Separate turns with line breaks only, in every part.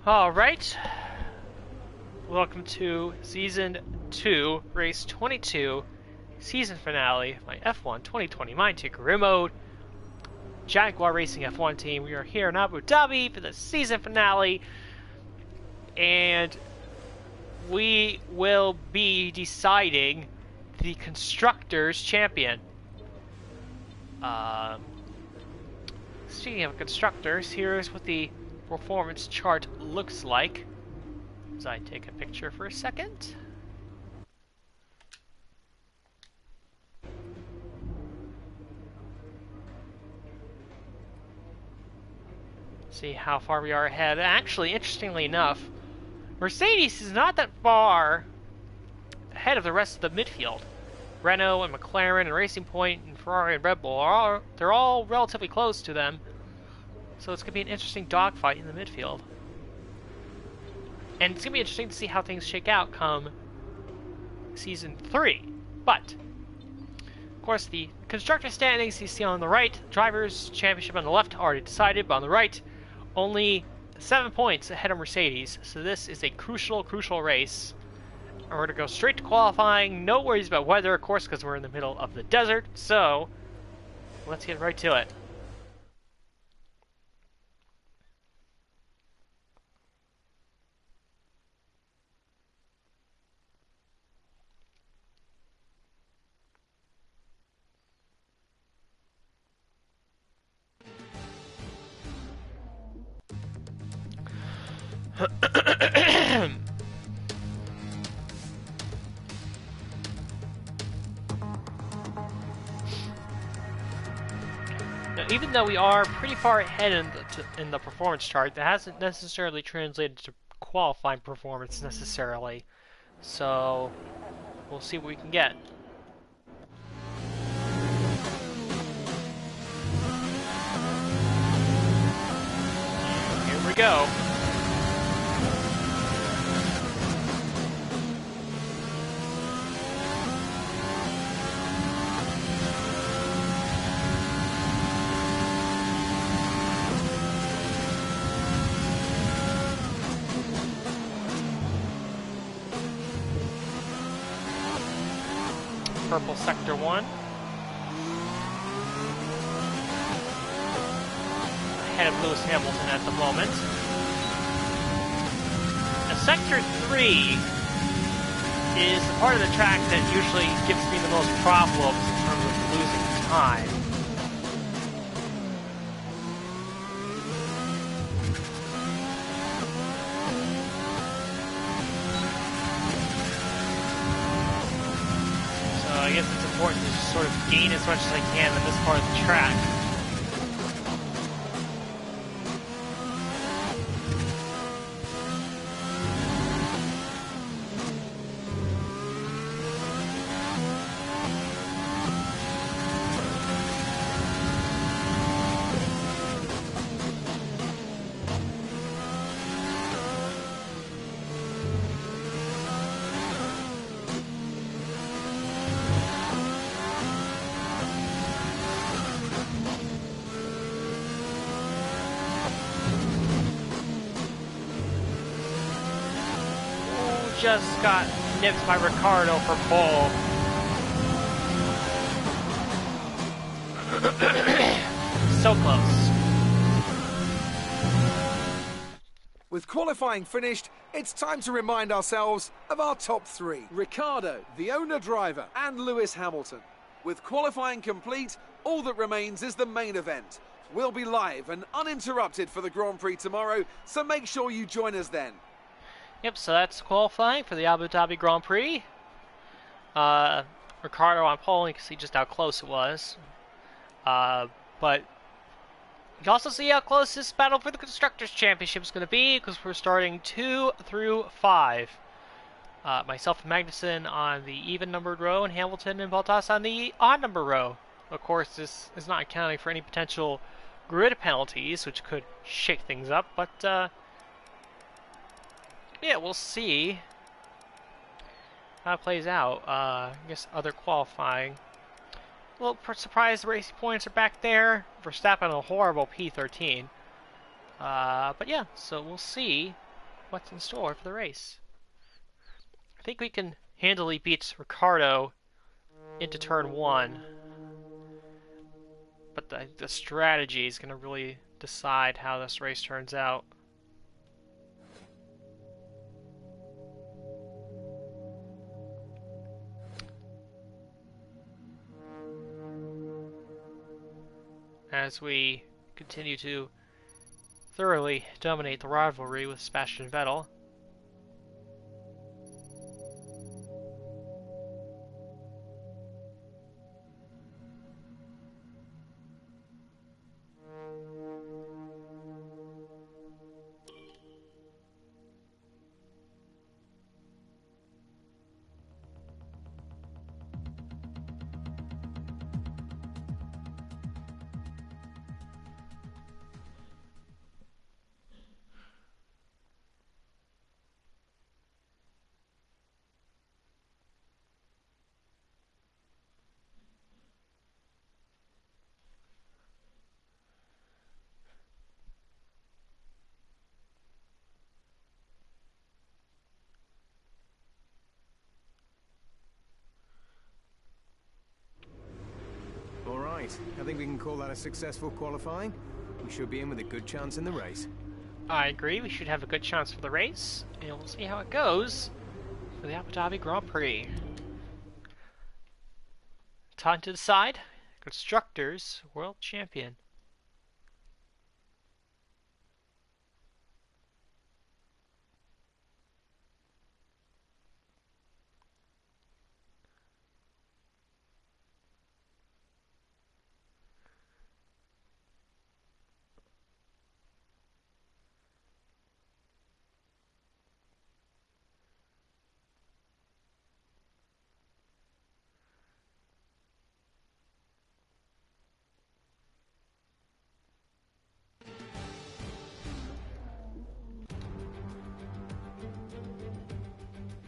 Alright, welcome to Season 2, Race 22, Season Finale of my F1 2020 Mind Take Career Mode, Jaguar Racing F1 team. We are here in Abu Dhabi for the Season Finale, and we will be deciding the Constructors Champion. Speaking of Constructors, here's what the performance chart looks like. As I take a picture for a second. See how far we are ahead. Actually, interestingly enough, Mercedes is not that far ahead of the rest of the midfield. Renault and McLaren and Racing Point and Ferrari and Red Bull they're all relatively close to them. So it's going to be an interesting dogfight in the midfield. And it's going to be interesting to see how things shake out come Season 3. But, of course, the constructor standings you see on the right, Drivers' Championship on the left already decided, but on the right, only 7 points ahead of Mercedes. So this is a crucial race. And we're going to go straight to qualifying. No worries about weather, of course, because we're in the middle of the desert. So, let's get right to it. Now, even though we are pretty far ahead in the performance chart, that hasn't necessarily translated to qualifying performance necessarily. So, we'll see what we can get. Here we go. Purple Sector 1. Ahead of Lewis Hamilton at the moment. Now, Sector 3 is the part of the track that usually gives me the most problems in terms of losing time. I guess it's important to just sort of gain as much as I can in this part of the track. Just got nipped by Ricardo for pole. So close.
With qualifying finished, it's time to remind ourselves of our top three. Ricardo, the owner-driver, and Lewis Hamilton. With qualifying complete, all that remains is the main event. We'll be live and uninterrupted for the Grand Prix tomorrow, so make sure you join us then.
Yep, so that's qualifying for the Abu Dhabi Grand Prix. Ricardo on pole, you can see just how close it was. But you can also see how close this battle for the Constructors' Championship is going to be, because we're starting 2 through 5. Myself and Magnussen on the even-numbered row, and Hamilton and Bottas on the odd-number row. Of course, this is not accounting for any potential grid penalties, which could shake things up, but yeah, we'll see how it plays out. I guess other qualifying. A little surprised the racing points are back there. Verstappen a horrible P13. But yeah, so we'll see what's in store for the race. I think we can handily beat Ricciardo into turn 1. But the strategy is going to really decide how this race turns out. As we continue to thoroughly dominate the rivalry with Sebastian Vettel.
I think we can call that a successful qualifying. We should be in with a good chance in the race.
I agree, we should have a good chance for the race, and we'll see how it goes for the Abu Dhabi Grand Prix. Time to decide, Constructors World Champion.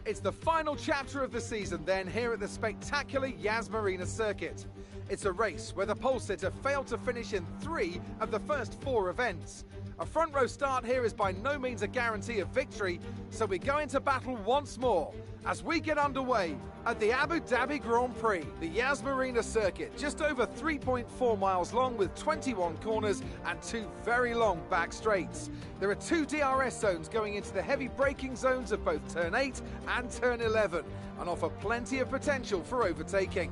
It's the final chapter of the season then here at the spectacular Yas Marina circuit. It's a race where the pole sitter failed to finish in 3 of the first 4 events. A front row start here is by no means a guarantee of victory, so we go into battle once more as we get underway at the Abu Dhabi Grand Prix. The Yas Marina circuit, just over 3.4 miles long with 21 corners and 2 very long back straights. There are 2 DRS zones going into the heavy braking zones of both turn 8 and turn 11 and offer plenty of potential for overtaking.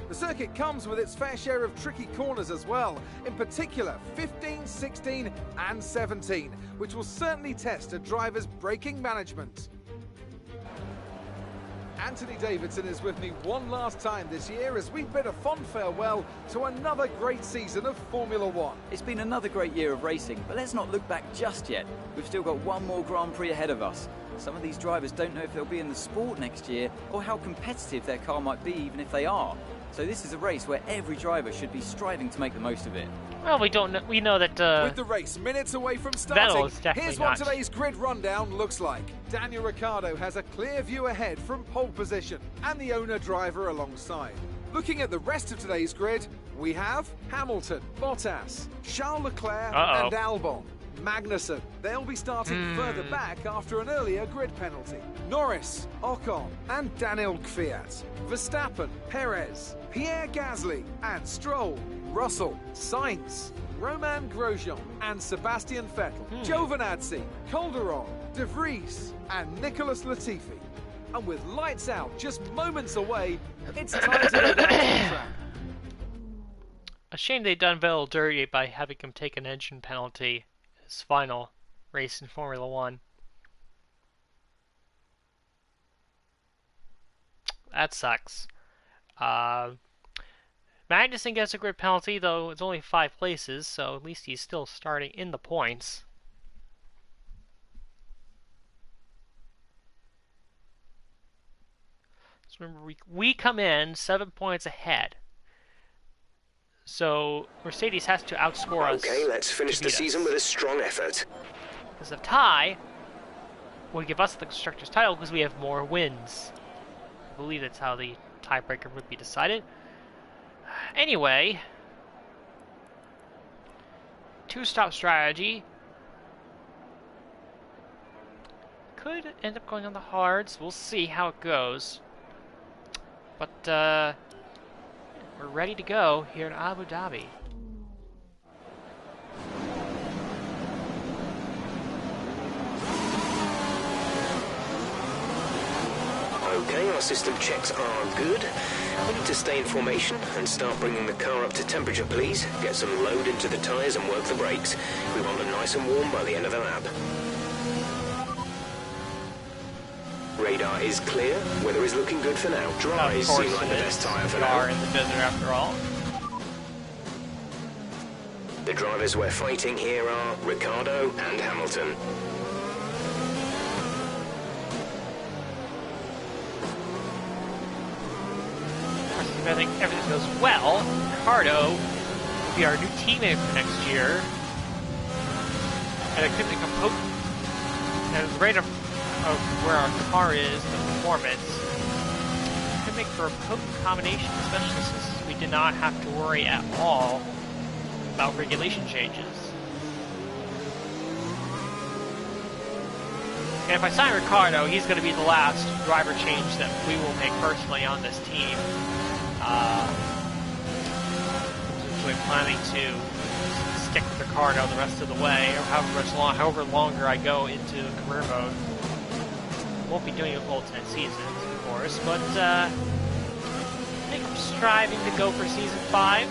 The circuit comes with its fair share of tricky corners as well, in particular 15, 16 and 17, which will certainly test a driver's braking management. Anthony Davidson is with me one last time this year as we bid a fond farewell to another great season of Formula One.
It's been another great year of racing, but let's not look back just yet. We've still got one more Grand Prix ahead of us. Some of these drivers don't know if they'll be in the sport next year or how competitive their car might be even if they are. So this is a race where every driver should be striving to make the most of it.
Well, we don't know. We know that
with the race minutes away from
Vettel
starting,
is definitely
here's what
not.
today's grid rundown looks like. Daniel Ricciardo has a clear view ahead from pole position and the owner driver alongside. Looking at the rest of today's grid, we have Hamilton, Bottas, Charles Leclerc and Albon. Magnussen, they'll be starting further back after an earlier grid penalty. Norris, Ocon and Daniel Kvyat. Verstappen, Perez, Pierre Gasly and Stroll. Russell, Sainz, Romain Grosjean and Sebastian Vettel. Giovinazzi, Calderon, De Vries and Nicholas Latifi. And with lights out just moments away, it's time to go down to the track.
A shame they've done Vettel dirty by having him take an engine penalty his final race in Formula One. That sucks. Magnussen gets a grid penalty, though it's only 5 places, so at least he's still starting in the points. So remember, we come in 7 points ahead. So Mercedes has to outscore us.
Okay, let's finish the season with a strong effort.
Because a tie would give us the Constructors' title because we have more wins. I believe that's how the tiebreaker would be decided. Anyway, 2-stop strategy. could end up going on the hards. We'll see how it goes. But we're ready to go here in Abu Dhabi.
Okay, our system checks are good. We need to stay in formation and start bringing the car up to temperature, please. Get some load into the tyres and work the brakes. We want them nice and warm by the end of the lap. Radar is clear. Weather is looking good for now. Dries seem like the best tyre for now.
We are in the desert after all.
The drivers we're fighting here are Ricciardo and Hamilton.
If I think everything goes well, Ricciardo will be our new teammate for next year. And it could make a potent, and the rate of where our car is, the performance, could make for a potent combination, especially since we did not have to worry at all about regulation changes. And if I sign Ricciardo, he's going to be the last driver change that we will make personally on this team. We're planning to stick with Ricciardo the rest of the way, or however longer I go into career mode. Won't be doing it alternate seasons, of course, but I think I'm striving to go for season 5,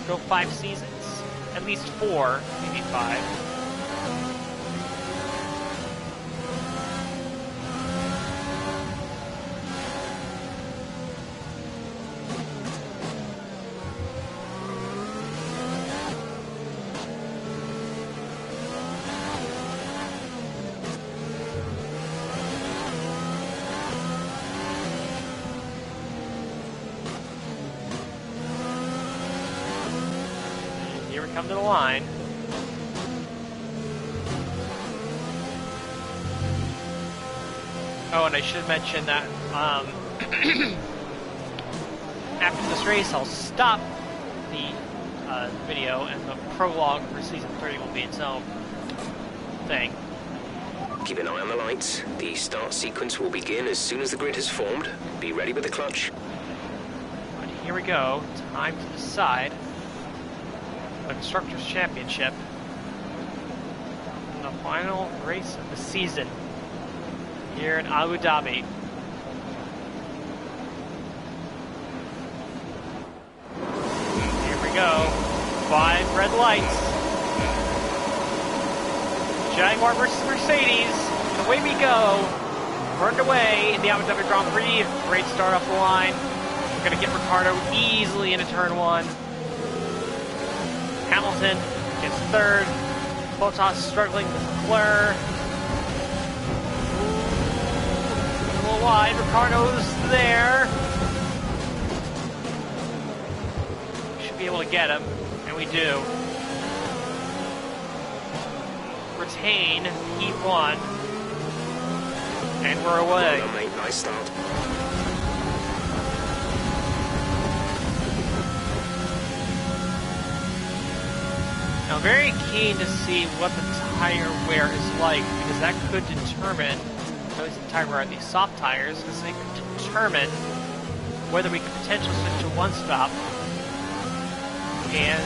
go 5 seasons, at least 4, maybe 5. Come to the line. Oh, and I should mention that after this race, I'll stop the video, and the prologue for Season 3 will be its own thing.
Keep an eye on the lights. The start sequence will begin as soon as the grid has formed. Be ready with the clutch.
But here we go. Time to decide the Constructors' Championship, the final race of the season here in Abu Dhabi. Here we go. 5 red lights. Jaguar versus Mercedes. Away we go. We're underway in the Abu Dhabi Grand Prix. Great start off the line. We're going to get Ricciardo easily into turn 1. Hamilton gets 3rd. Bottas struggling with Leclerc. A little wide. Ricciardo's there. We should be able to get him, and we do. Retain P1, and we're away.
Well done, mate. Nice start.
I'm very keen to see what the tire wear is like, because that could determine, at least the tire wear on these soft tires, because they could determine whether we could potentially switch to one-stop. And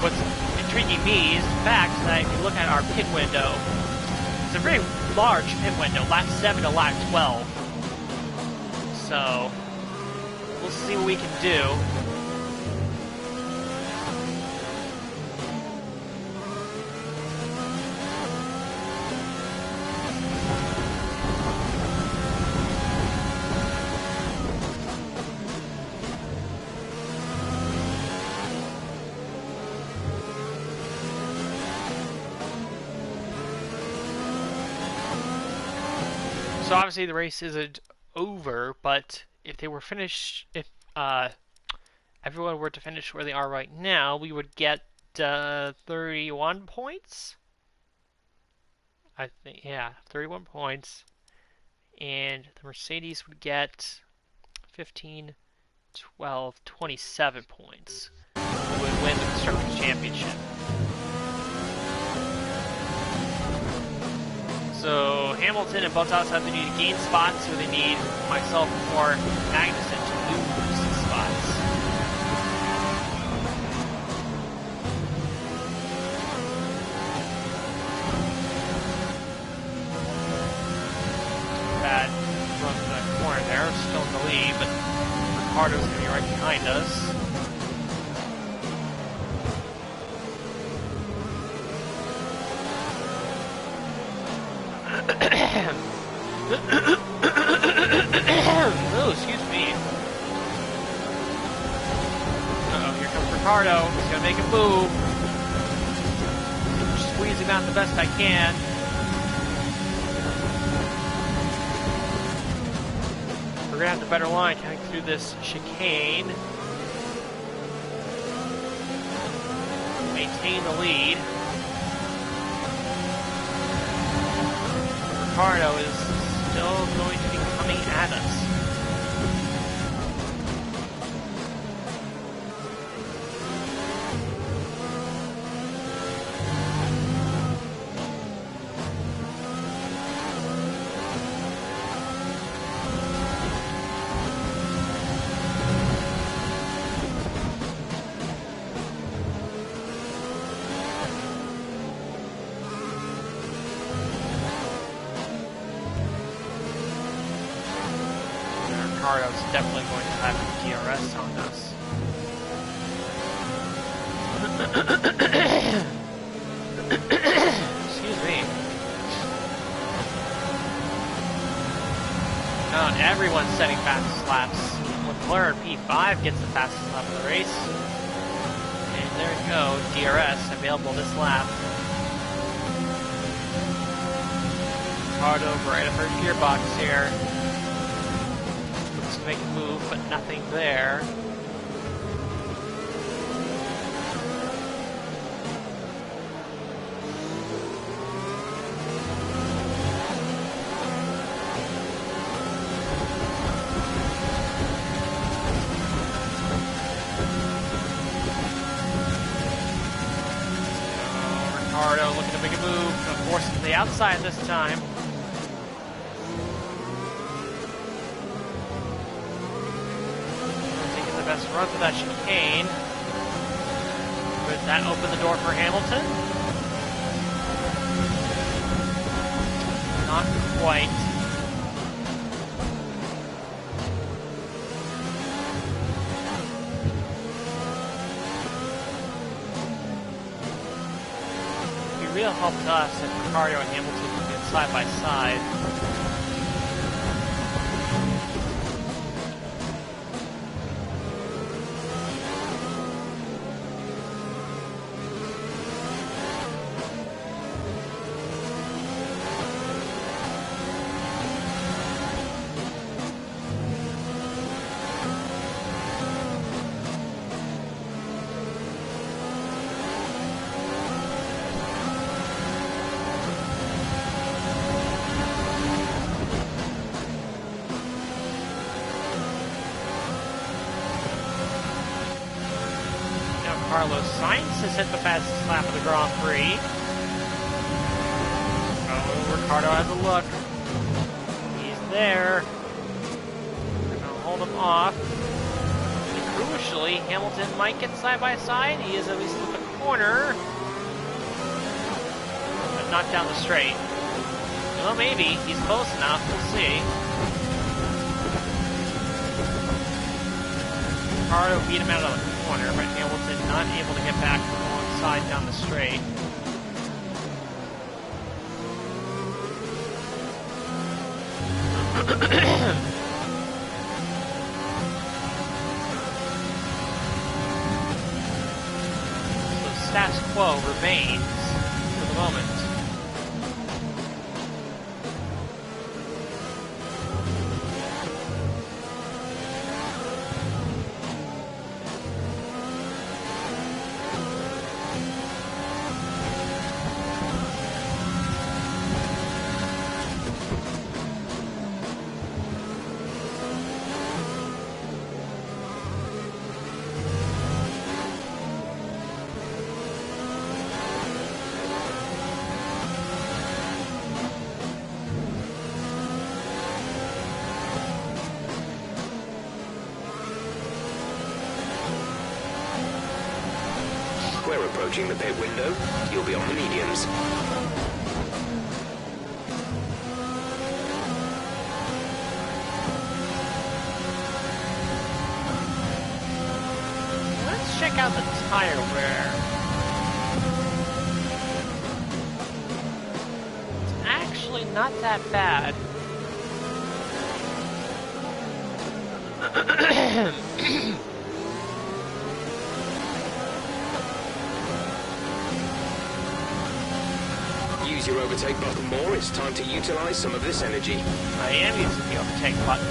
what's intriguing me is the fact that if you look at our pit window, it's a very large pit window, lap 7 to lap 12. So, we'll see what we can do. So obviously the race isn't over, but if they were finished, if everyone were to finish where they are right now, we would get 31 points. I think, yeah, 31 points. And the Mercedes would get 15, 12, 27 points. Who would win the Constructors' Championship. So Hamilton and Bottas have the need to gain spots, so they need myself or Magnussen to lose spots. Bad run to that corner there, still in the lead, but Ricardo's going to be right behind us. Oh, excuse me. Uh-oh, here comes Ricardo. He's going to make a move. Squeeze him out the best I can. We're going to have the better line coming through this chicane. Maintain the lead. Ricardo is still going to be coming at us. Ricardo's definitely going to have DRS on us. Excuse me. Now everyone's setting fastest laps. McLaren P5 gets the fastest lap of the race. And there we go, DRS available this lap. Ricardo right up her gearbox here. Make a move, but nothing there. Ricardo looking to make a move, force it to the outside this time. Best run for that chicane. Does that open the door for Hamilton? Not quite. It'd be real help to us if Ricardo and Hamilton could get side by side. Carlos Sainz has hit the fastest lap of the Grand Prix. Oh, Ricardo has a look. He's there. They're going to hold him off. And crucially, Hamilton might get side by side. He is at least at the corner. But not down the straight. Well, maybe. He's close enough. We'll see. Ricardo beat him out of the corner, but Hamilton not able to get back alongside down the straight. So status quo remains for the moment.
approaching the pit window. You'll be on the mediums.
Let's check out the tire wear. It's actually not that bad.
Use your overtake button more. It's time to utilize some of this energy.
I am using the overtake button.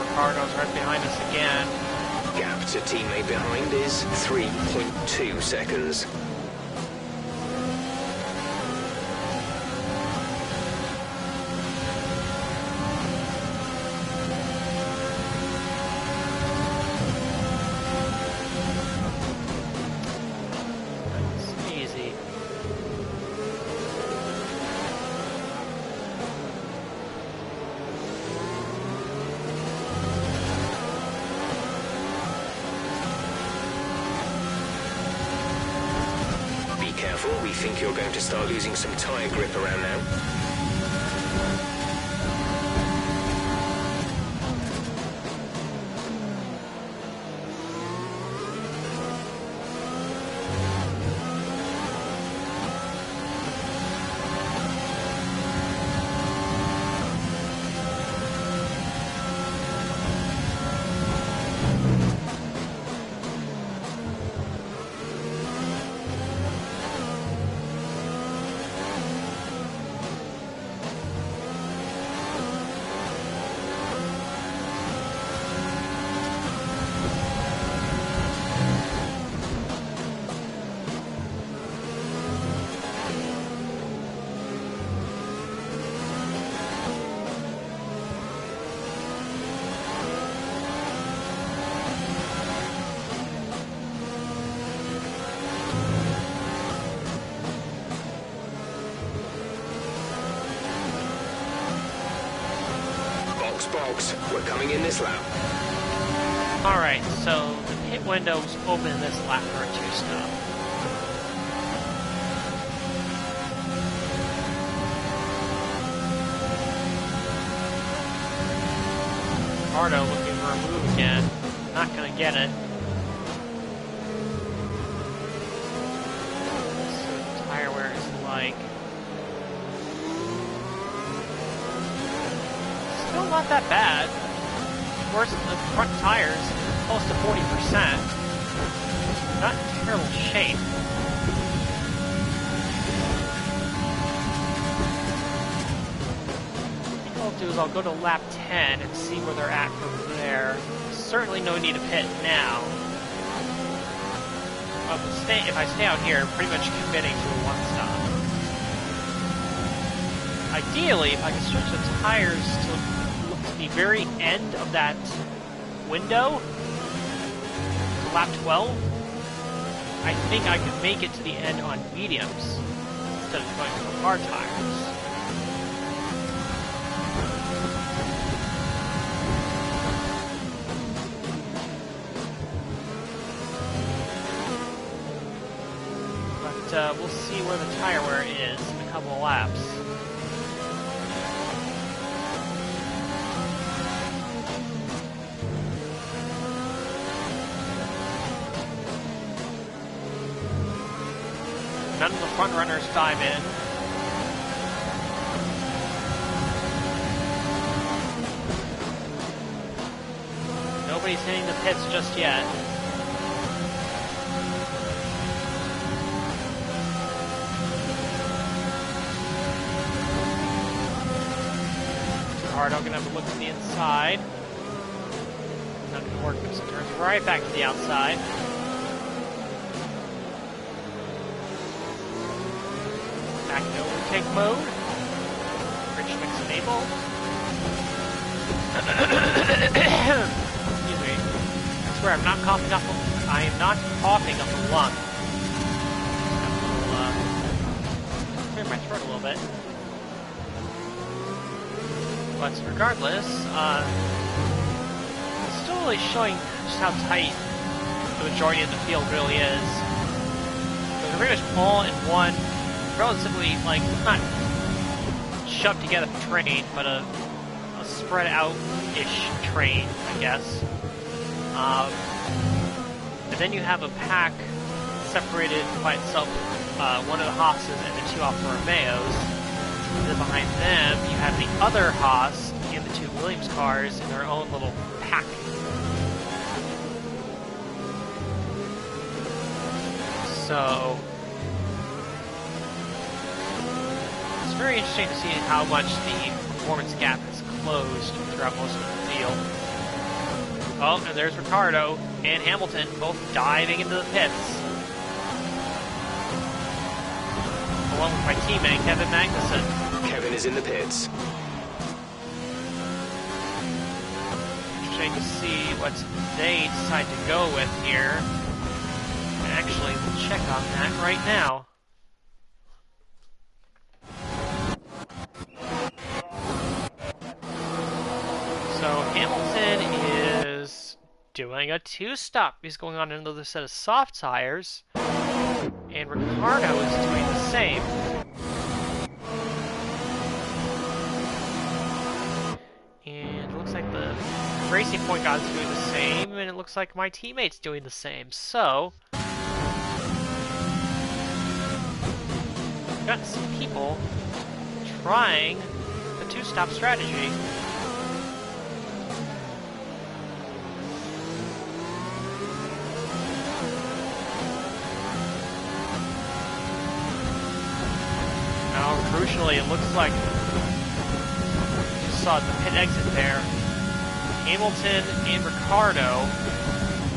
Ricardo's right behind us again.
Gap to teammate behind is 3.2 seconds.
That's easy.
Careful, we think you're going to start losing some tyre grip around now. Box, we're coming in this lap.
Alright, so the pit window's open in this lap for a 2-stop. Ricardo looking for a move again. Not gonna get it. So tire wear is like. Still not that bad. Worse than the front tires, close to 40%. Not in terrible shape. I think I'll do is I'll go to lap 10 and see where they're at from there. Certainly no need to pit now. If I stay out here, I'm pretty much committing to a 1-stop. Ideally, if I can switch the tires to the very end of that window, to lap 12, I think I could make it to the end on mediums instead of going for hard tires. But we'll see where the tire wear is in a couple of laps. none of the front runners dive in. Nobody's hitting the pits just yet. Ricardo gonna have to look to the inside. Not gonna work, so it turns right back to the outside. Back in overtake mode. Rich mix enabled. Excuse me. I swear I'm not coughing up. I am not coughing up a lung. Clear my throat a little bit. But regardless, it's still really showing just how tight the majority of the field really is. So they're pretty much all in one relatively, like, not shoved together train, but a spread out-ish train, I guess. And then you have a pack separated by itself, one of the Haas's and the two Alfa Romeos. And then behind them, you have the other Haas and the two Williams cars in their own little pack. So it's very interesting to see how much the performance gap has closed throughout most of the field. Oh, and there's Ricardo and Hamilton both diving into the pits. Along with my teammate, Kevin Magnussen.
Kevin is in the pits.
Interesting to see what they decide to go with here. And actually, we'll check on that right now. So Hamilton is doing a two-stop. He's going on another set of soft tires. And Ricardo is doing the same. And it looks like the Racing Point guy's doing the same, and it looks like my teammate's doing the same. So, we've got some people trying the two-stop strategy. Now, crucially, it looks like at the pit exit there, Hamilton and Ricardo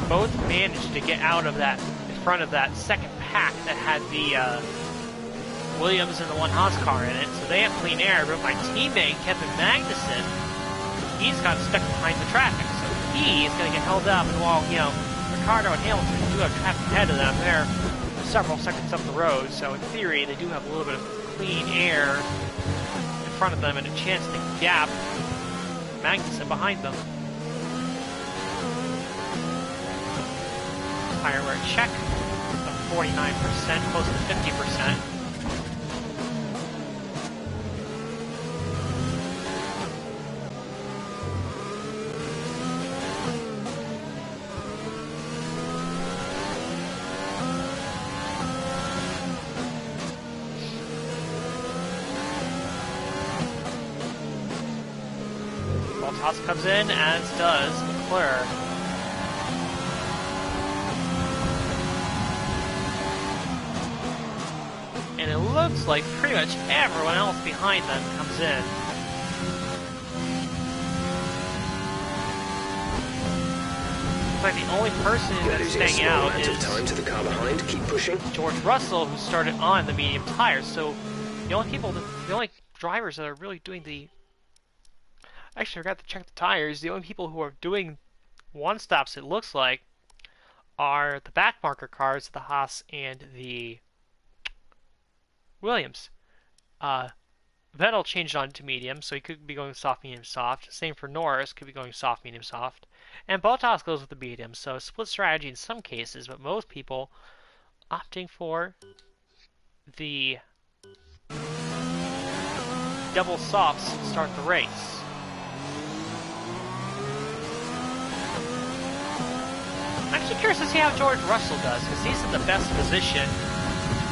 both managed to get out of that, in front of that second pack that had the Williams and the one Haas car in it, so they have clean air. But my teammate Kevin Magnussen, he's got stuck behind the traffic, so he is going to get held up. And while Ricardo and Hamilton do have traffic ahead of them, they're several seconds up the road, so in theory they do have a little bit of clean air front of them and a chance to gap Magnussen behind them. Tire wear check of 49%, close to 50%. Haas comes in, as does McClure. And it looks like pretty much everyone else behind them comes in. Looks like the only person that's staying out is
time to the car behind. Keep pushing.
George Russell, who started on the medium tires. So the only drivers that are really doing the actually, I forgot to check the tires. The only people who are doing one-stops, it looks like, are the backmarker cars, the Haas and the Williams. Vettel changed on to medium, so he could be going soft, medium, soft. Same for Norris, could be going soft, medium, soft. And Bottas goes with the medium, so split strategy in some cases, but most people opting for the double softs to start the race. I'm actually curious to see how George Russell does, because he's in the best position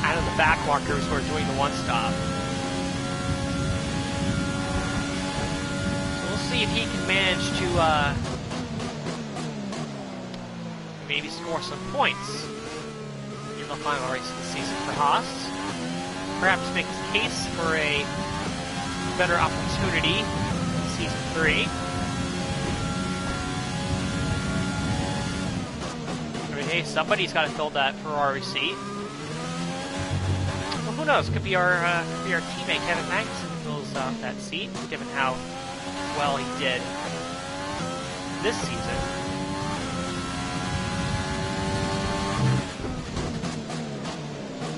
kind of the back markers who are doing the one stop. So we'll see if he can manage to maybe score some points in the final race of the season for Haas. Perhaps make his case for a better opportunity in Season 3. I mean, hey, somebody's got to fill that Ferrari seat. Well, who knows? Could be our teammate Kevin Magnussen fills out that seat, given how well he did this season.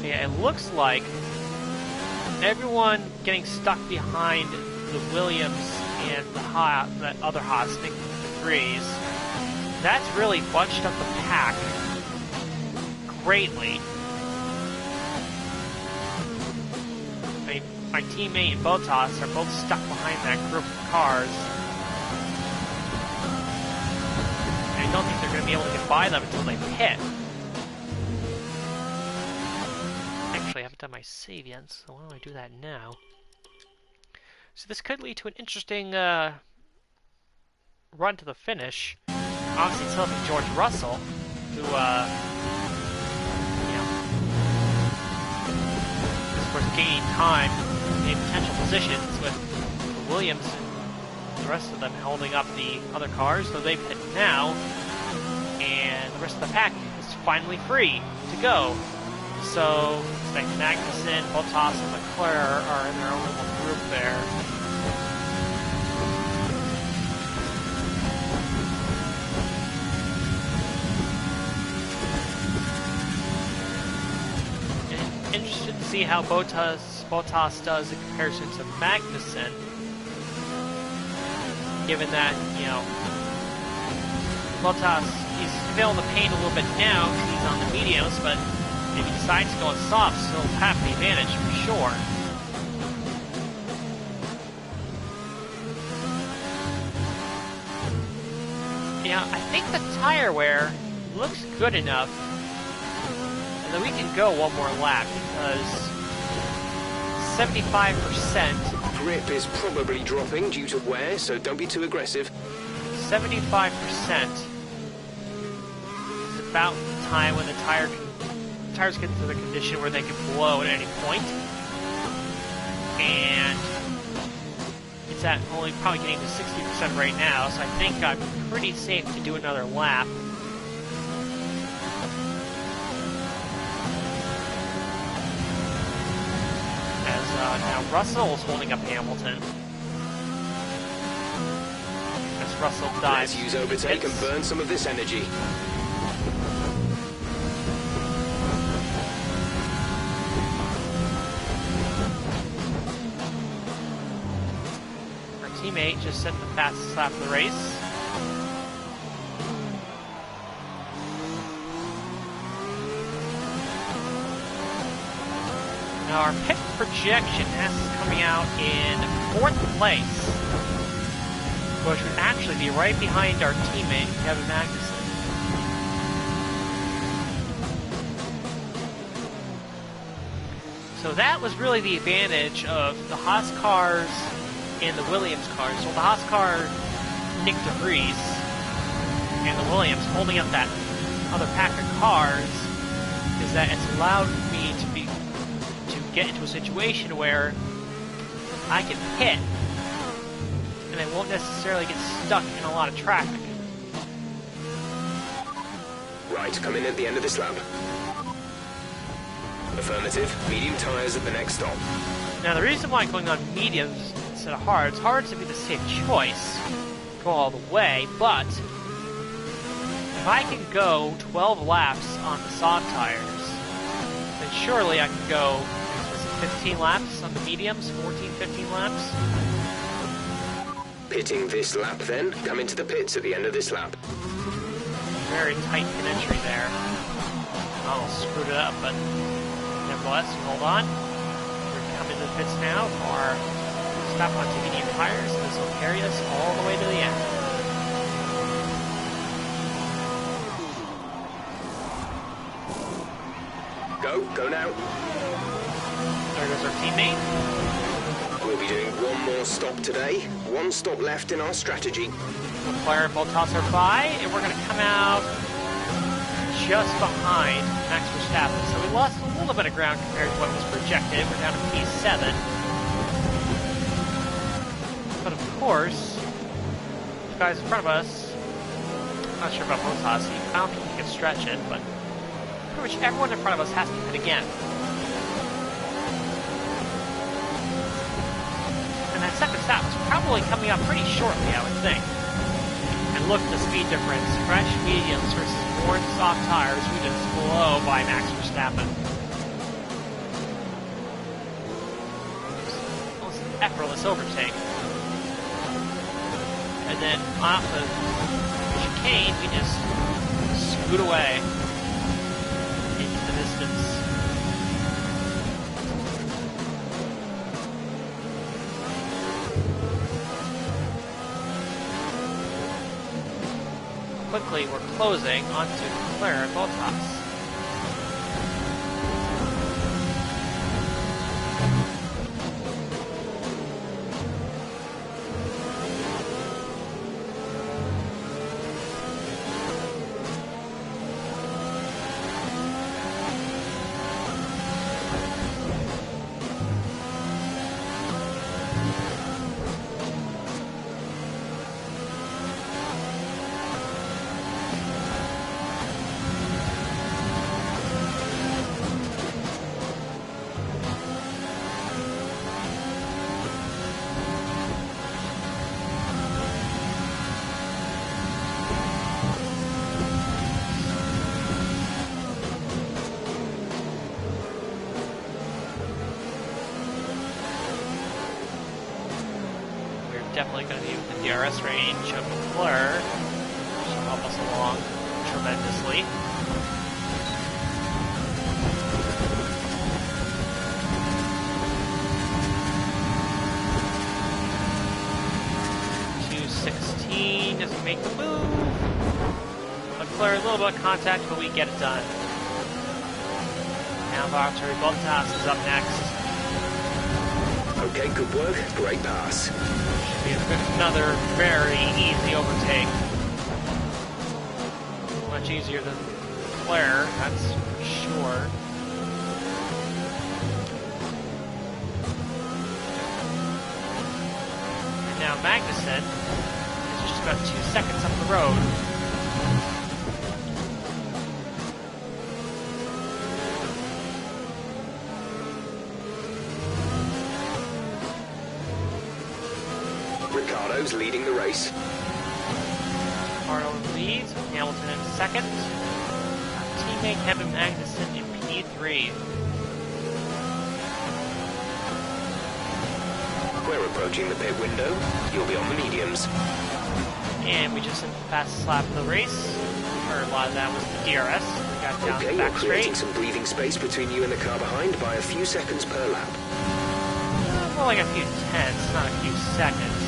Yeah, it looks like everyone getting stuck behind the Williams and the other Haas, I think the threes, that's really bunched up the pack greatly. I mean, my teammate and Bottas are both stuck behind that group of cars. And I don't think they're going to be able to get by them until they pit. Actually, I haven't done my save yet, so why don't I do that now? So this could lead to an interesting run to the finish. Obviously, it's helping George Russell, who, of course, gaining time in potential positions with Williams and the rest of them holding up the other cars, so they pit now, and the rest of the pack is finally free to go. So, it's like Magnussen, Bottas, and Leclerc are in their own little group there. And interested to see how Bottas does in comparison to Magnussen, given that, you know, Bottas, he's feeling the pain a little bit now because he's on the mediums, but if he decides to go on softs, he'll have the advantage for sure. Yeah, I think the tire wear looks good enough that we can go one more lap because 75%.
Grip is probably dropping due to wear, so don't be too aggressive. 75% is about the time when the tires get to the condition where they can blow at any point. And it's at only probably getting to 60% right now, so I think I'm pretty safe to do another lap. As now Russell is holding up Hamilton. As Russell dives. Let's use overtake and burn some of this energy.
Teammate just set the fastest lap of the race. Now our pit projection has us coming out in 4th place, which would actually be right behind our teammate, Kevin Magnussen. So that was really the advantage of the Haas cars and the Williams cars. So the Haas car, Nick DeVries, and the Williams holding up that other pack of cars is that it's allowed me to get into a situation where I can pit and I won't necessarily get stuck in a lot of traffic.
Right, come in at the end of this lap. Affirmative, medium tyres at the next stop.
Now the reason why I'm going on mediums instead of hards to be the safe choice, go all the way, but if I can go 12 laps on the soft tires, then surely I can go 15 laps on the mediums, 14, 15 laps.
Pitting this lap then, come into the pits at the end of this lap.
Very tight pit entry there. Almost screwed it up, but nevertheless, hold on. We're coming to the pits now for our stop on medium tires, and this will carry us all the way to the end.
Go now.
there's our teammate.
We'll be doing one more stop today. One stop left in our strategy.
Leclerc and Bottas are by, and we're going to come out just behind Max Verstappen. So we lost a little bit of ground compared to what was projected. We're down to P7. But of course, the guys in front of us, I'm not sure about Bottas. I don't think he can stretch it, but pretty much everyone in front of us has to hit again. And that second stop is probably coming up pretty shortly, I would think. And look at the speed difference. Fresh mediums versus worn soft tires. We just blow by Max Verstappen. Almost an effortless overtake. And then off the chicane, we just scoot away into the distance. Quickly, we're closing onto Leclerc and Bottas. Definitely going to be within DRS range of Leclerc, which will help us along tremendously. .216 doesn't make the move. Leclerc, a little bit of contact, but we get it done. Now Valtteri Bottas is up next.
Okay, good work. Great pass.
Another very easy overtake. Much easier than Leclerc, that's for sure. And now Magnussen is just about 2 seconds up the road.
Ricardo's leading the race.
Ricardo leads, Hamilton in second. Teammate Kevin Magnussen in P3.
We're approaching the pit window. You'll be on the mediums.
And we just passed the lap of the race. Or a lot of that was the DRS. We got down
Okay,
the back
we're creating
straight.
some breathing space between you and the car behind by a few seconds per lap.
More like a few tenths, not a few seconds.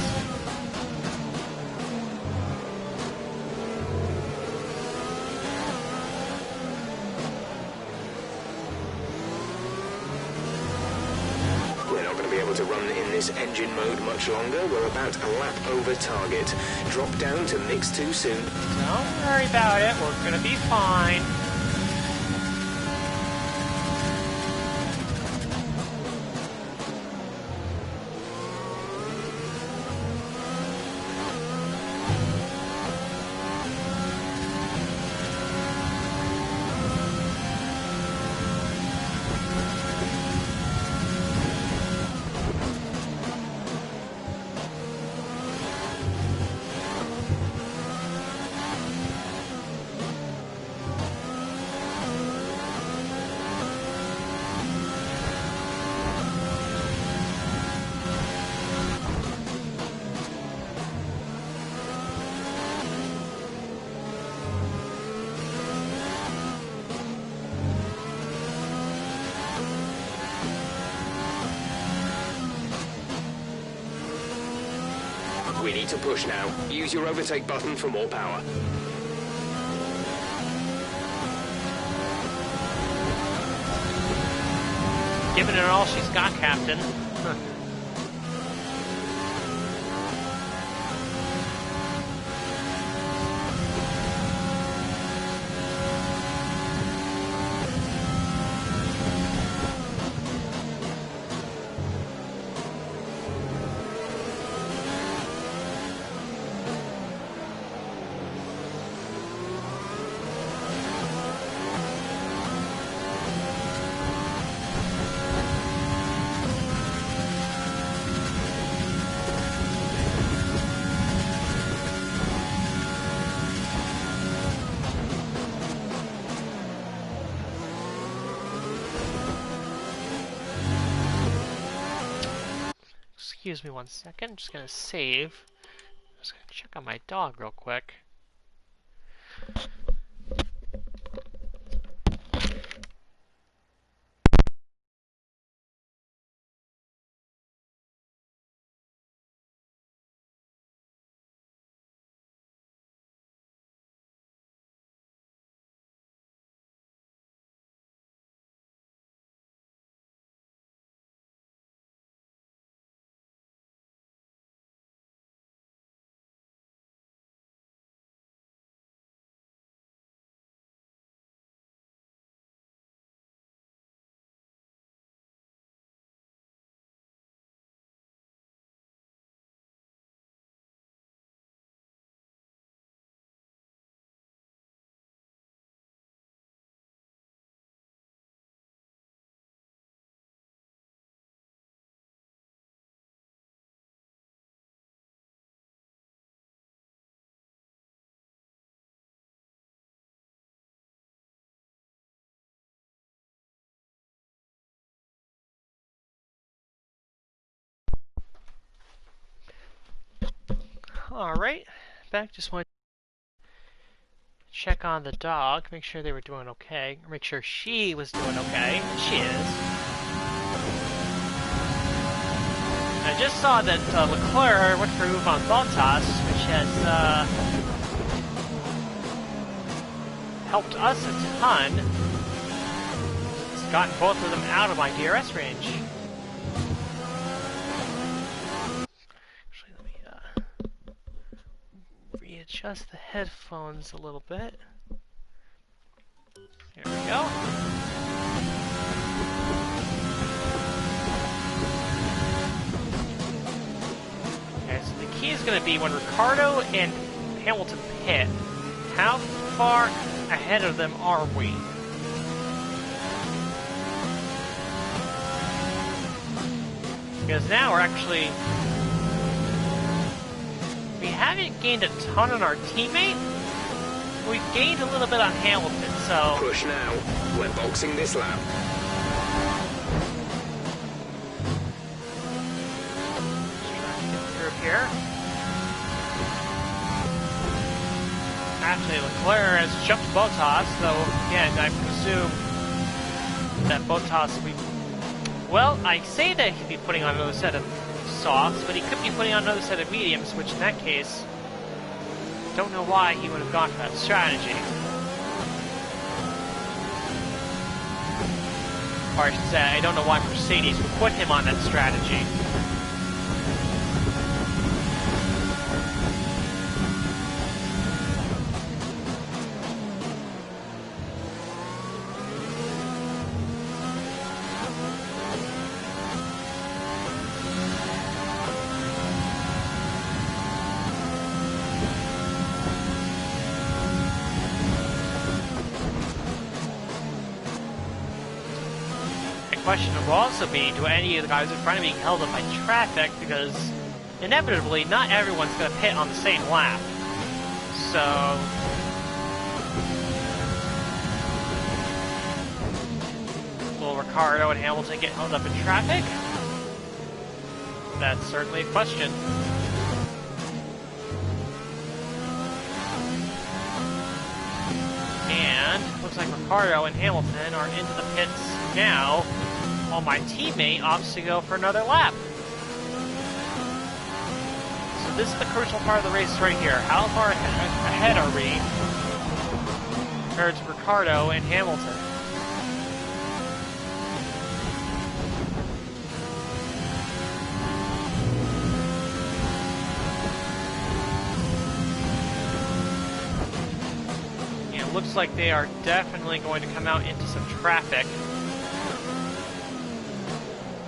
To run in this engine mode much longer. We're about a lap over target. Drop down to mix too soon.
Don't worry about it. We're gonna be fine.
We need to push now. Use your overtake button for more power.
Giving it all she's got, Captain. Excuse me 1 second, I'm just gonna save. Just gonna check on my dog real quick. Alright, back. Just want to check on the dog, make sure they were doing okay, make sure she was doing okay. She is. I just saw that Leclerc went for a move on Bottas, which has helped us a ton. It's gotten both of them out of my DRS range. Adjust the headphones a little bit. There we go. Okay, so the key is going to be when Ricciardo and Hamilton pit, how far ahead of them are we? Because now we're actually... We haven't gained a ton on our teammate. We've gained a little bit on Hamilton, so...
Push now. We're boxing this lap.
Just trying to get through here. Actually, Leclerc has jumped Bottas, though, again, I presume that Bottas will be... Well, I say that he'd be putting on another set of softs, but he could be putting on another set of mediums, which in that case, don't know why he would have gone for that strategy. Or I should say, I don't know why Mercedes would put him on that strategy. Question will also be, do any of the guys in front of me held up by traffic? Because inevitably, not everyone's going to pit on the same lap. So... will Ricciardo and Hamilton get held up in traffic? That's certainly a question. And looks like Ricciardo and Hamilton are into the pits now, while my teammate opts to go for another lap. So this is the crucial part of the race right here. How far ahead are we compared to Ricciardo and Hamilton? it looks like they are definitely going to come out into some traffic.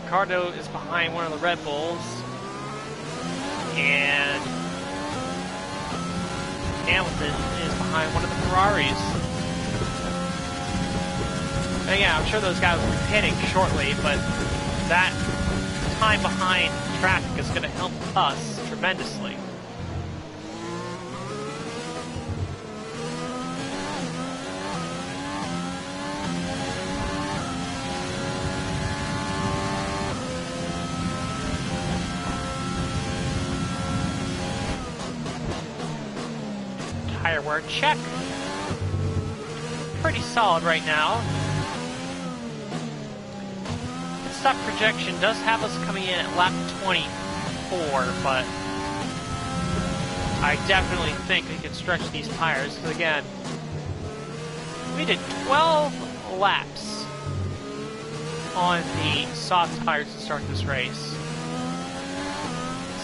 Ricardo is behind one of the Red Bulls, and Hamilton is behind one of the Ferraris. And yeah, I'm sure those guys will be pitting shortly, but that time behind traffic is going to help us tremendously. Tire wear check. Pretty solid right now. Stock projection does have us coming in at lap 24, but I definitely think we can stretch these tires, because again, we did 12 laps on the soft tires to start this race.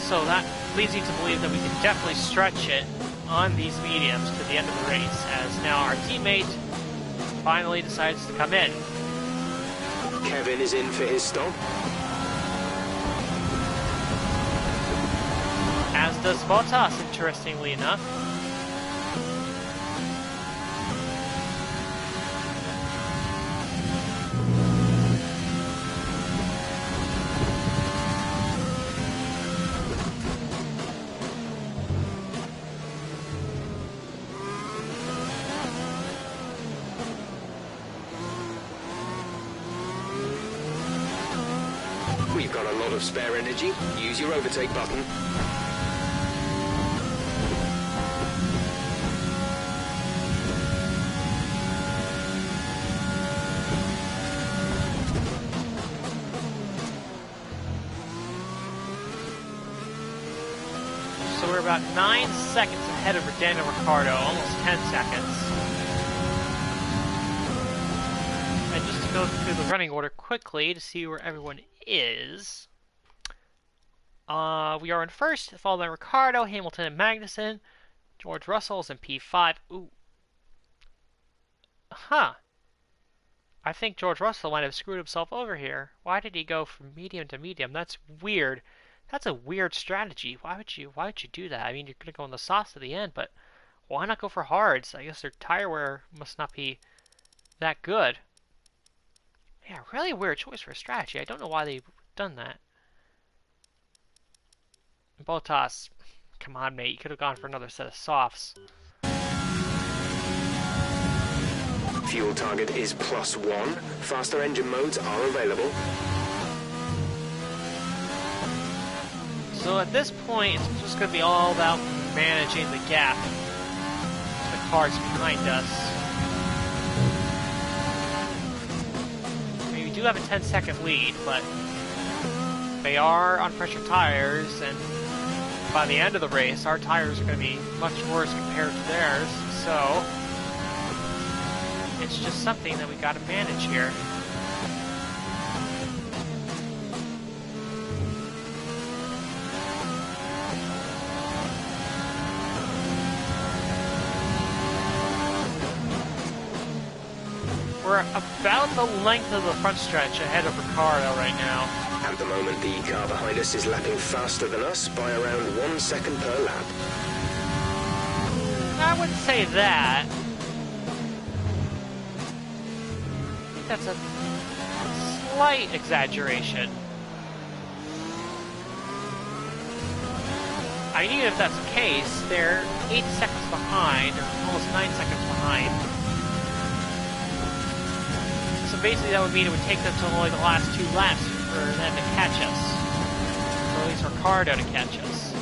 So that leads me to believe that we can definitely stretch it on these mediums to the end of the race, as now our teammate finally decides to come in.
Kevin is in for his stop.
As does Bottas, interestingly enough.
We've got a lot of spare energy. Use your overtake button.
So we're about 9 seconds ahead of Daniel Ricciardo, almost 10 seconds. And just to go through the running order quickly to see where everyone is. We are in first, followed by Ricciardo, Hamilton, and Magnussen. George Russell's in P5. Ooh. Huh. I think George Russell might have screwed himself over here. Why did he go from medium to medium? That's weird. That's a weird strategy. Why would you do that? I mean, you're gonna go on the softs at the end, but why not go for hards? I guess their tire wear must not be that good. Yeah, really weird choice for a strategy. I don't know why they've done that. Bottas, come on, mate. You could have gone for another set of softs.
Fuel target is +1. Faster engine modes are available.
So at this point, it's just going to be all about managing the gap to the cars behind us. I mean, we do have a 10-second lead, but they are on pressure tires, and by the end of the race, our tires are going to be much worse compared to theirs, so it's just something that we got to manage here. We're about the length of the front stretch ahead of Ricciardo right now.
At the moment, the car behind us is lapping faster than us by around 1 second per lap.
I wouldn't say that. I think that's a slight exaggeration. I mean, even if that's the case, they're 8 seconds behind, or almost 9 seconds behind. So basically that would mean it would take them to only the last 2 laps for them to catch us. Or at least Ricciardo to catch us.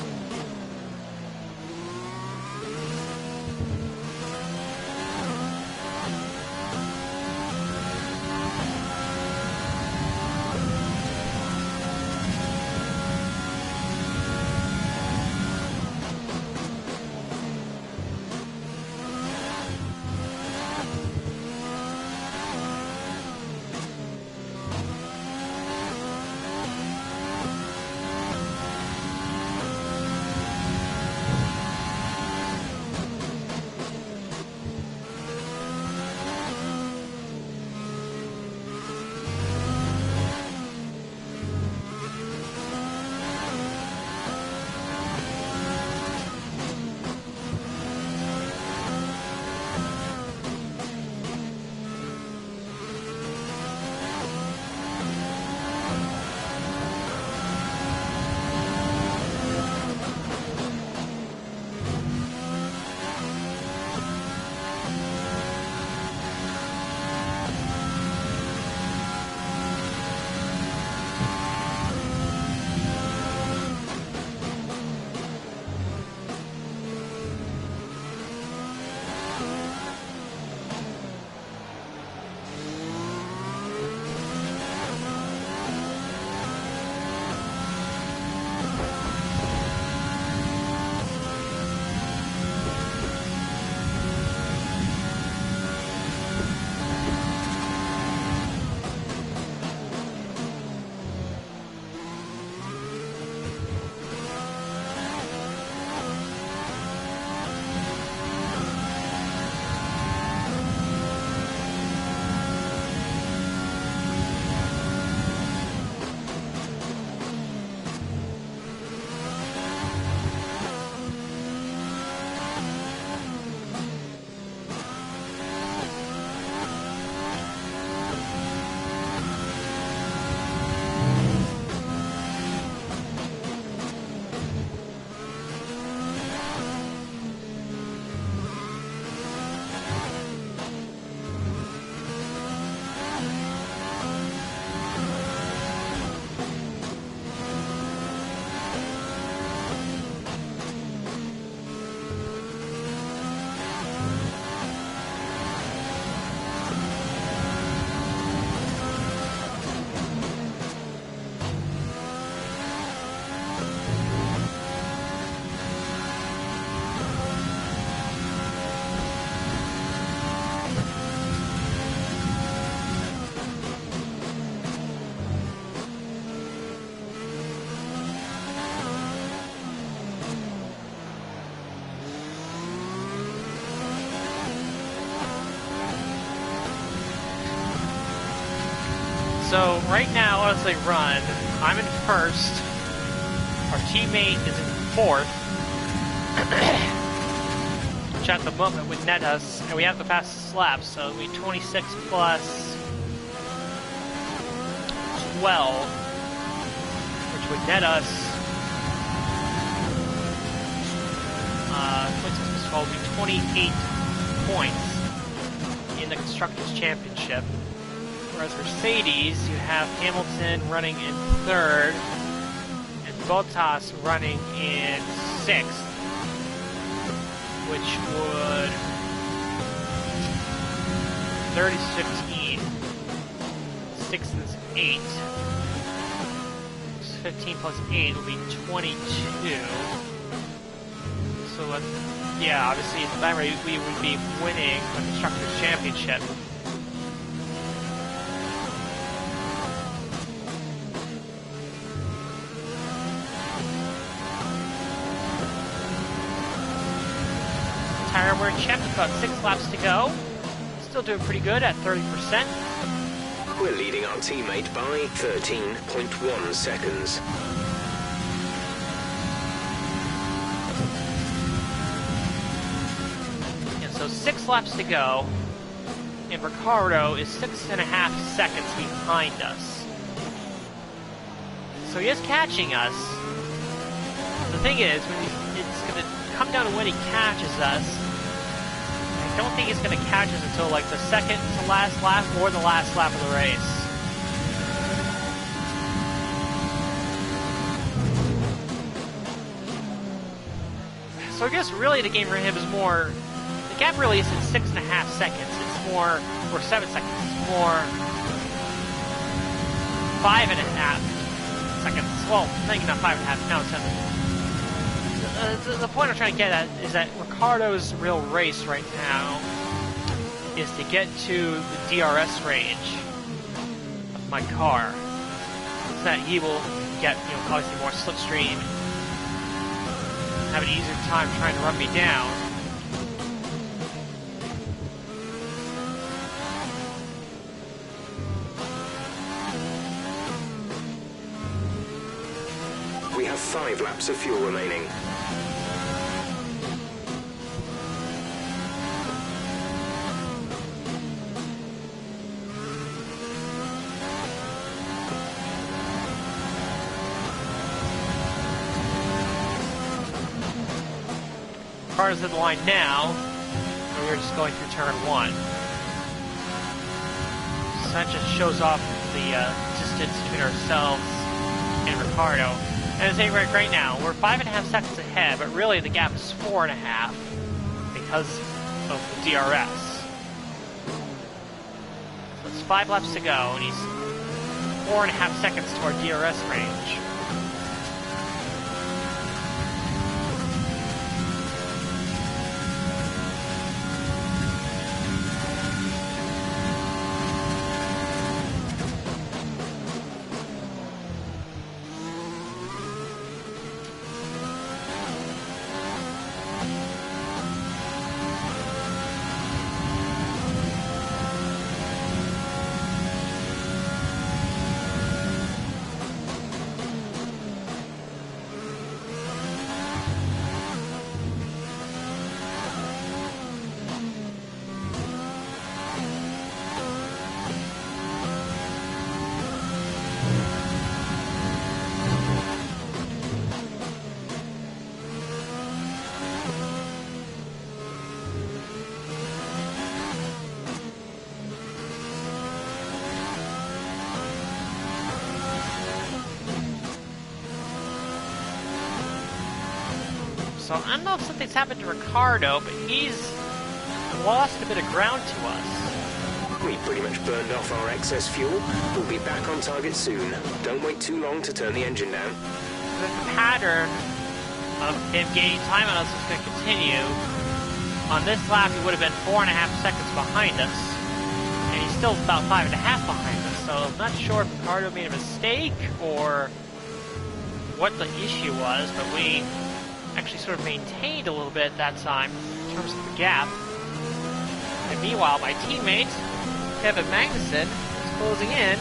So right now, as they run, I'm in first. Our teammate is in fourth. Which at the moment would net us, and we have the fastest lap, so it'll be 26 plus 12, which would net us 26 plus 12 would be 28 points in the Constructors' Championship. Whereas Mercedes, you have Hamilton running in third, and Bottas running in sixth, which would 30 is 15, 6 is 8, 15 plus 8 will be 22. So yeah, obviously at that rate we would be winning the Constructors' Championship. Tire wear check with about 6 laps to go. Still doing pretty good at 30%.
We're leading our teammate by 13.1 seconds.
And so 6 laps to go. And Ricardo is 6.5 seconds behind us. So he is catching us. The thing is, when it's going to come down to when he catches us, I don't think he's going to catch us until like the second to last lap or the last lap of the race. So I guess really the game for him is more, the gap really isn't 6.5 seconds, it's more, or 7 seconds, it's more 5.5 seconds. Well, maybe not 5.5, now it's 7. The point I'm trying to get at is that Ricardo's real race right now is to get to the DRS range of my car, so that he will get, obviously more slipstream, have an easier time trying to run me down.
We have 5 laps of fuel remaining.
Ricardo's at the line now, and we're just going through turn 1. So that just shows off the distance between ourselves and Ricardo. And as they right now, we're 5.5 seconds ahead, but really the gap is 4.5 because of the DRS. So it's 5 laps to go, and he's 4.5 seconds to our DRS range. So I don't know if something's happened to Ricardo, but he's lost a bit of ground to us.
We pretty much burned off our excess fuel. We'll be back on target soon. Don't wait too long to turn the engine down.
The pattern of him gaining time on us is going to continue. On this lap, he would have been 4.5 seconds behind us, and he's still about 5.5 behind us. So I'm not sure if Ricardo made a mistake or what the issue was, but we actually sort of maintained a little bit at that time in terms of the gap. And meanwhile, my teammate, Kevin Magnussen, is closing in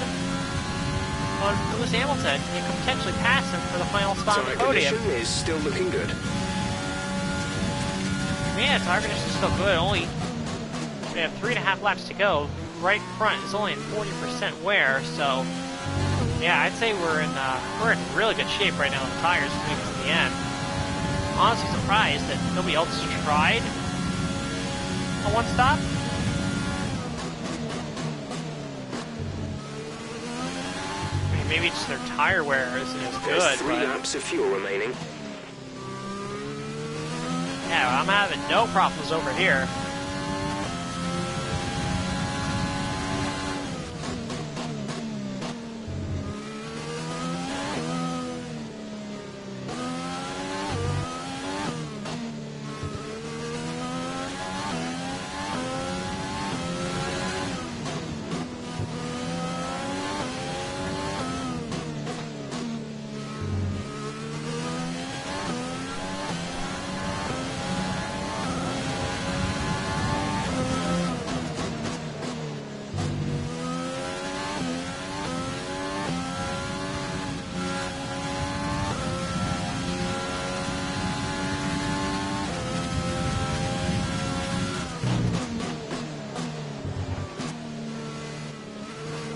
on Lewis Hamilton and could potentially pass him for the final spot on the
Tire
podium.
condition is still looking good.
Yeah, tire condition is still good. Only we have 3.5 laps to go. Right front is only in 40% wear, so yeah, I'd say we're in really good shape right now with the tires moving to the end. Honestly surprised that nobody else tried a one stop. I mean, maybe just their tire wear isn't as good.
There's 3
but
laps of fuel remaining.
yeah, I'm having no problems over here.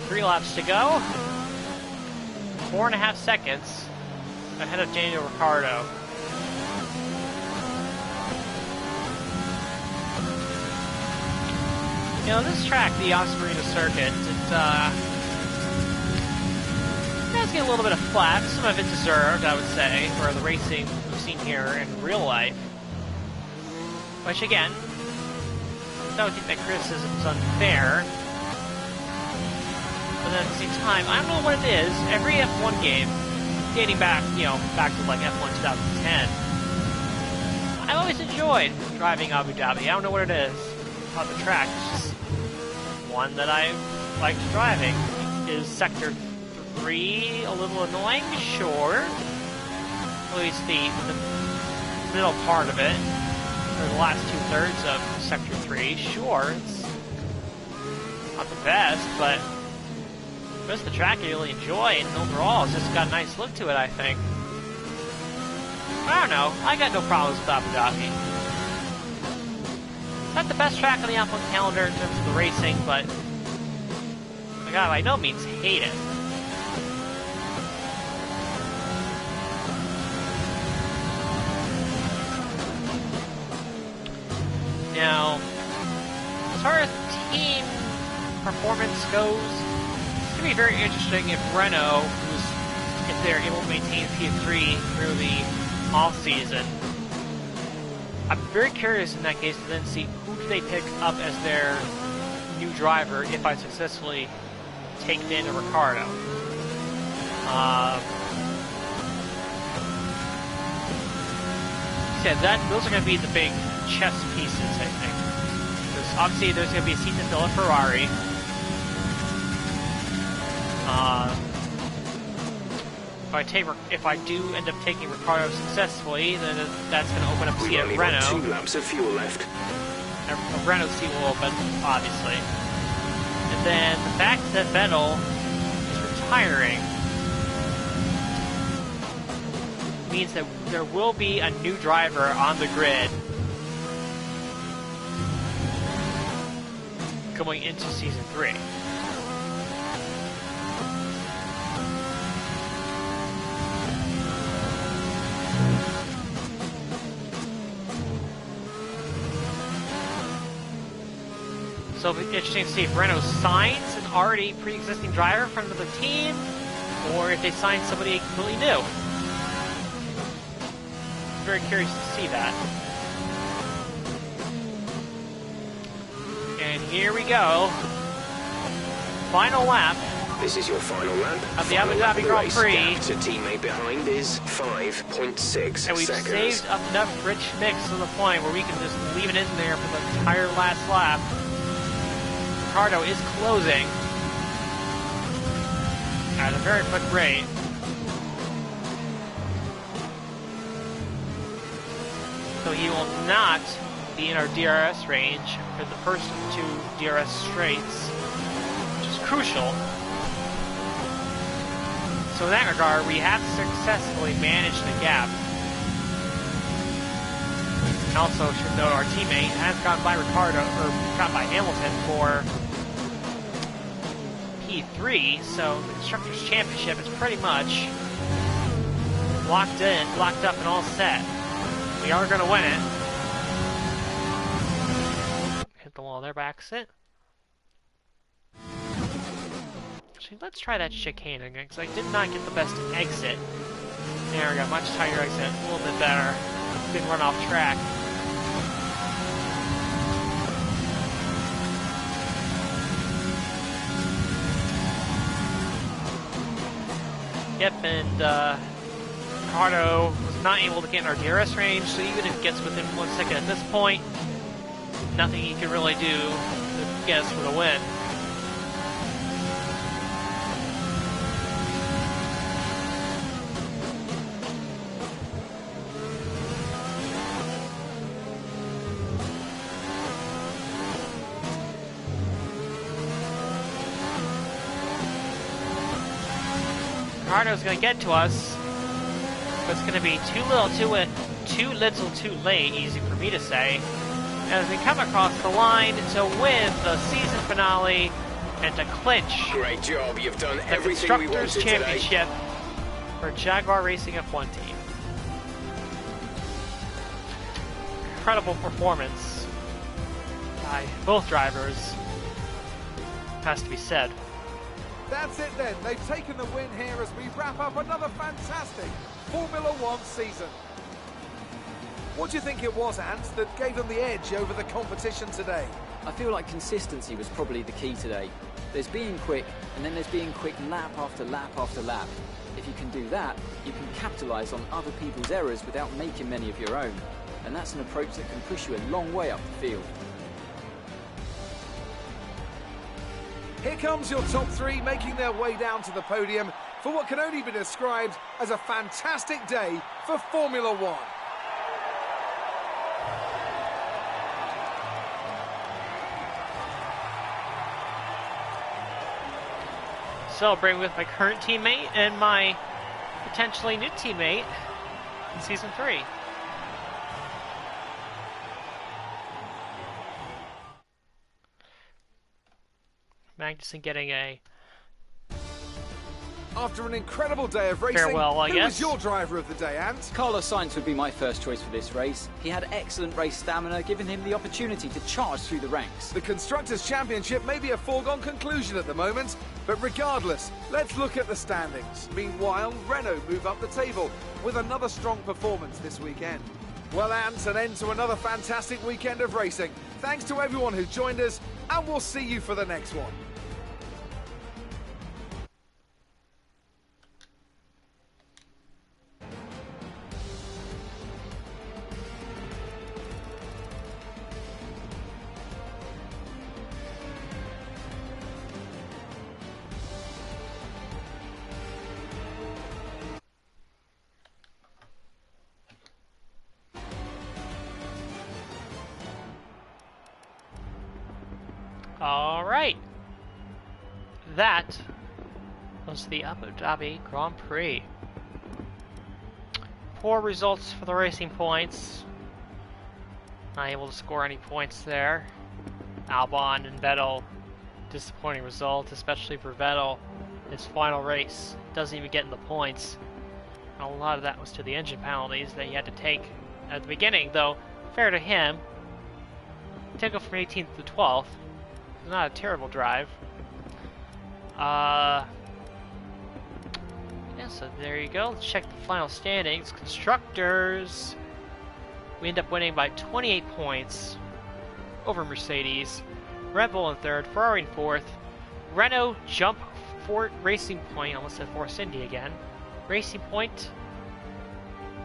Three laps to go. 4.5 seconds ahead of Daniel Ricciardo. You know, this track, the Oscarina circuit, it does get a little bit of flack. Some of it deserved, I would say, for the racing we've seen here in real life. Which, again, I don't think that criticism is unfair. But then at the same time, I don't know what it is. Every F1 game, dating back, back to like F1 2010, I've always enjoyed driving Abu Dhabi. I don't know what it is about the track. It's just one that I liked driving. Is Sector 3 a little annoying? Sure. At least the middle part of it, or the last 2/3 of Sector 3. Sure, it's not the best, but the rest of the track I really enjoy, and overall it's just got a nice look to it, I think. I don't know, I got no problems with Abu Dhabi. It's not the best track on the F1 calendar in terms of the racing, but I gotta by no means hate it. Now, as far as team performance goes, it's going to be very interesting if Renault, if they're able to maintain P3 through the off-season. I'm very curious in that case to then see who do they pick up as their new driver if I successfully take Daniel Ricciardo. Those are going to be the big chess pieces, I think. Because obviously there's going to be a seat to fill at Ferrari. If I do end up taking Ricciardo successfully, then that's going to open up a seat at Renault.
We've only got 2 laps of fuel left.
A Renault seat will open, obviously. And then the fact that Vettel is retiring means that there will be a new driver on the grid going into Season 3. So it'll be interesting to see if Renault signs an already pre-existing driver from another team, or if they sign somebody completely new. Very curious to see that. And here we go. Final lap.
This is your final lap.
Of the Abu Dhabi Grand Prix.
Gap to teammate behind is 5.6 seconds.
And we've saved up enough rich mix to the point where we can just leave it in there for the entire last lap. Ricciardo is closing at a very quick rate. So he will not be in our DRS range for the first of the 2 DRS straights, which is crucial. So in that regard, we have successfully managed the gap. And also should note our teammate has gotten by Hamilton for P3, so the Constructors' Championship is pretty much locked up and all set. We are going to win it. Hit the wall there by accident. Actually, let's try that chicane again, because I did not get the best exit. There we go, much tighter exit, a little bit better. Didn't run off track. Yep, and Ricardo was not able to get in our DRS range, so even if he gets within 1 second at this point, nothing he can really do to get us for the win. Ricardo's going to get to us, but it's going to be too little too late, easy for me to say, as we come across the line to win the season finale and to clinch
Great job, you've done
the
everything we
Constructors'
wanted
Championship for Jaguar Racing F1 team. Incredible performance by both drivers, has to be said.
That's it then. They've taken the win here as we wrap up another fantastic Formula One season. What do you think it was, Ant, that gave them the edge over the competition today?
I feel like consistency was probably the key today. There's being quick, and then there's being quick lap after lap after lap. If you can do that, you can capitalise on other people's errors without making many of your own. And that's an approach that can push you a long way up the field.
Here comes your top three making their way down to the podium for what can only be described as a fantastic day for Formula One.
Celebrating with my current teammate and my potentially new teammate in Season 3. Magnussen getting a
After an incredible day of racing,
farewell, I
who
guess.
was your driver of the day, Ant?
Carlos Sainz would be my first choice for this race. He had excellent race stamina, giving him the opportunity to charge through the ranks.
The Constructors' Championship may be a foregone conclusion at the moment, but regardless, let's look at the standings. Meanwhile, Renault move up the table with another strong performance this weekend. Well, Ant, an end to another fantastic weekend of racing. Thanks to everyone who joined us, and we'll see you for the next one.
Alright. That was the Abu Dhabi Grand Prix. Poor results for the Racing Points. Not able to score any points there. Albon and Vettel, disappointing result, especially for Vettel. His final race doesn't even get in the points. And a lot of that was to the engine penalties that he had to take at the beginning, though fair to him, he took it from 18th to 12th. Not a terrible drive. Yeah, so there you go. Let's check the final standings. Constructors, we end up winning by 28 points over Mercedes. Red Bull in third, Ferrari in fourth. Renault jump for Racing Point. I almost said Force Indy again. Racing Point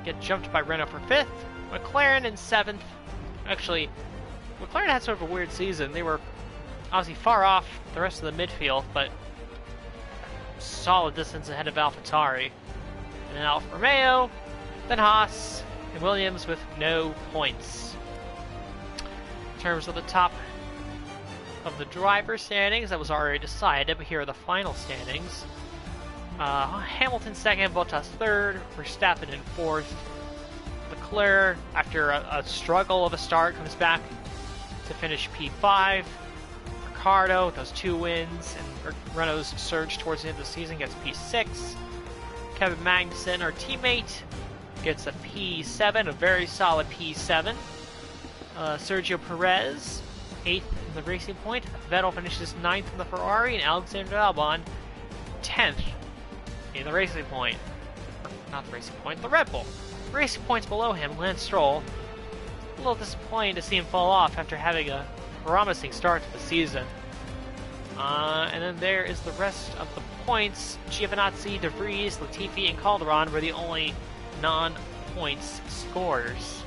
get jumped by Renault for fifth. McLaren in seventh. Actually, McLaren had sort of a weird season. They were obviously far off the rest of the midfield, but solid distance ahead of AlphaTauri. And then Alfa Romeo, then Haas, and Williams with no points. In terms of the top of the driver standings, that was already decided, but here are the final standings. Hamilton second, Bottas third, Verstappen in fourth. Leclerc, after a struggle of a start, comes back to finish P5. Ricardo, with those 2 wins, and Renault's surge towards the end of the season, gets P6. Kevin Magnussen, our teammate, gets a P7, a very solid P7. Sergio Perez, 8th in the Racing Point. Vettel finishes 9th in the Ferrari, and Alexander Albon, 10th in the Racing Point. Or, not the Racing Point, the Red Bull. Racing points below him, Lance Stroll. A little disappointing to see him fall off after having a promising start to the season. And then there is the rest of the points. Giovinazzi, De Vries, Latifi, and Calderon were the only non-points scorers.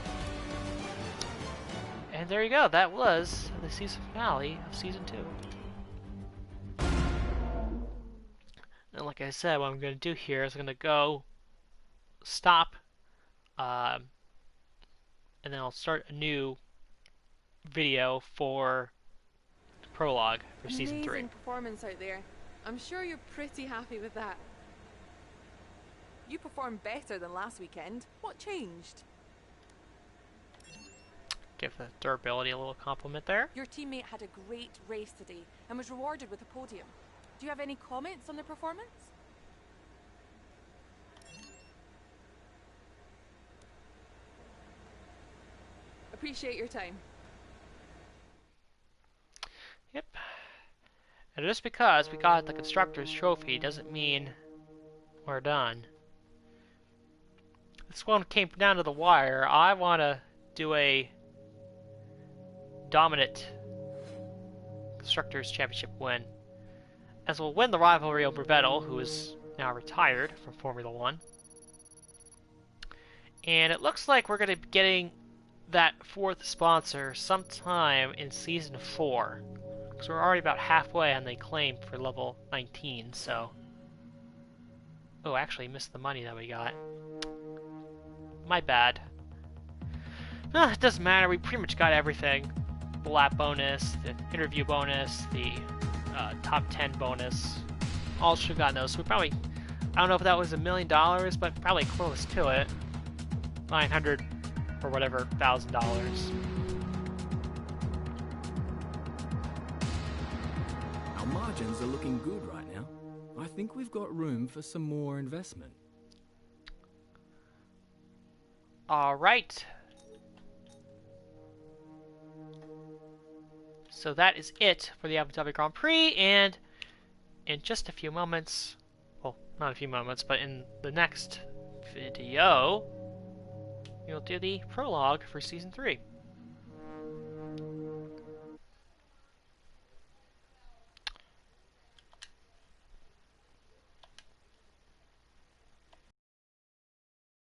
And there you go, that was the season finale of Season 2. And like I said, what I'm going to do here is I'm going to go stop, and then I'll start a new video for the prologue for Season 3.
Amazing performance out there. I'm sure you're pretty happy with that. You performed better than last weekend. What changed?
Give the durability a little compliment there.
Your teammate had a great race today and was rewarded with a podium. Do you have any comments on the performance? Appreciate your time.
Yep. And just because we got the Constructors' Trophy doesn't mean we're done. This one came down to the wire. I want to do a dominant Constructors' Championship win, as we'll win the rivalry over Vettel, who is now retired from Formula 1. And it looks like we're going to be getting that 4th sponsor sometime in Season 4. Because we're already about halfway on the claim for level 19, so... Oh, actually missed the money that we got. My bad. It doesn't matter, we pretty much got everything. The lap bonus, the interview bonus, the top 10 bonus. All should have gotten those. So we probably, I don't know if that was $1 million, but probably close to it. 900 or whatever $1,000.
Our margins are looking good right now. I think we've got room for some more investment.
All right. So that is it for the Abu Dhabi Grand Prix, and in just a few moments, well, not a few moments, but in the next video, we'll do the prologue for Season 3.